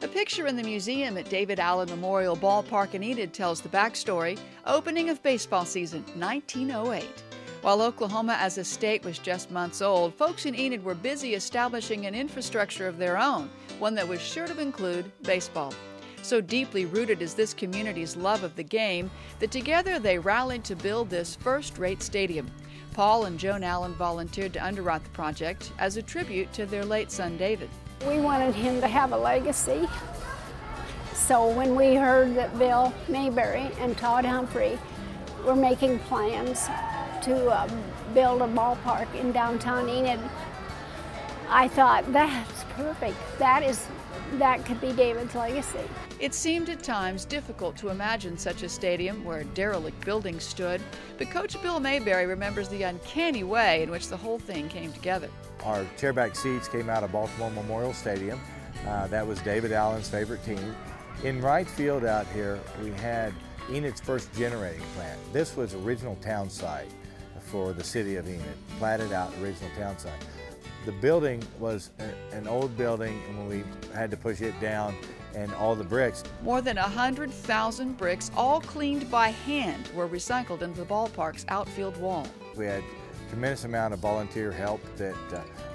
A picture in the museum at David Allen Memorial Ballpark in Enid tells the backstory. Opening of baseball season, 1908. While Oklahoma as a state was just months old, folks in Enid were busy establishing an infrastructure of their own, one that was sure to include baseball. So deeply rooted is this community's love of the game that together they rallied to build this first-rate stadium. Paul and Joan Allen volunteered to underwrite the project as a tribute to their late son David. We wanted him to have a legacy. So when we heard that Bill Mayberry and Todd Humphrey were making plans to build a ballpark in downtown Enid, I thought, that's perfect. That could be David's legacy. It seemed at times difficult to imagine such a stadium where a derelict building stood, but Coach Bill Mayberry remembers the uncanny way in which the whole thing came together. Our chairback seats came out of Baltimore Memorial Stadium. That was David Allen's favorite team. In right field out here, we had Enid's first generating plant. This was original town site for the city of Enid, platted out original town site. The building was an old building, and when we had to push it down, and all the bricks. More than 100,000 bricks, all cleaned by hand, were recycled into the ballpark's outfield wall. We had a tremendous amount of volunteer help that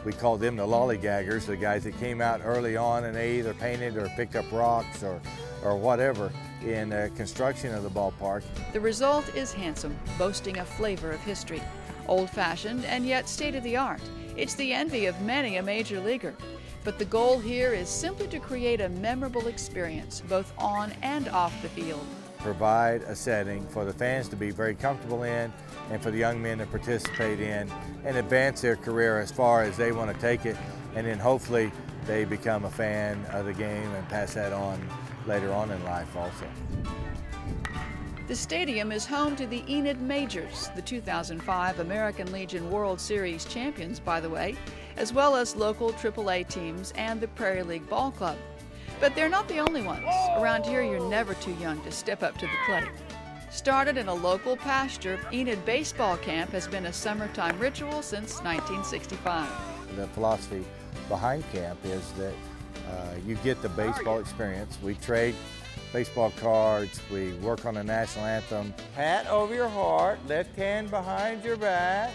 we called them the lollygaggers, the guys that came out early on and they either painted or picked up rocks or whatever in construction of the ballpark. The result is handsome, boasting a flavor of history. Old-fashioned and yet state-of-the-art. It's the envy of many a major leaguer. But the goal here is simply to create a memorable experience, both on and off the field. Provide a setting for the fans to be very comfortable in and for the young men to participate in and advance their career as far as they want to take it, and then hopefully they become a fan of the game and pass that on later on in life also. The stadium is home to the Enid Majors, the 2005 American Legion World Series champions, by the way, as well as local AAA teams and the Prairie League Ball Club. But they're not the only ones. Around here, you're never too young to step up to the plate. Started in a local pasture, Enid Baseball Camp has been a summertime ritual since 1965. The philosophy behind camp is that you get the baseball experience. We trade baseball cards, we work on the national anthem. Hat over your heart, left hand behind your back,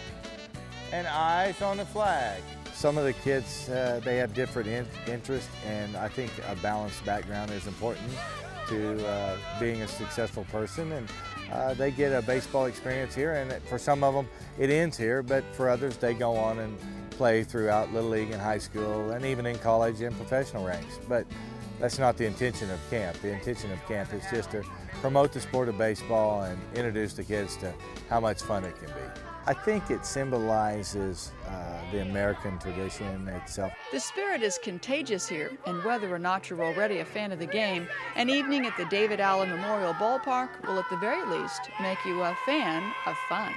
and eyes on the flag. Some of the kids, they have different interests, and I think a balanced background is important to being a successful person, and they get a baseball experience here, and for some of them it ends here, but for others they go on and play throughout Little League and high school, and even in college and professional ranks. But that's not the intention of camp. The intention of camp is just to promote the sport of baseball and introduce the kids to how much fun it can be. I think it symbolizes the American tradition itself. The spirit is contagious here, and whether or not you're already a fan of the game, an evening at the David Allen Memorial Ballpark will at the very least make you a fan of fun.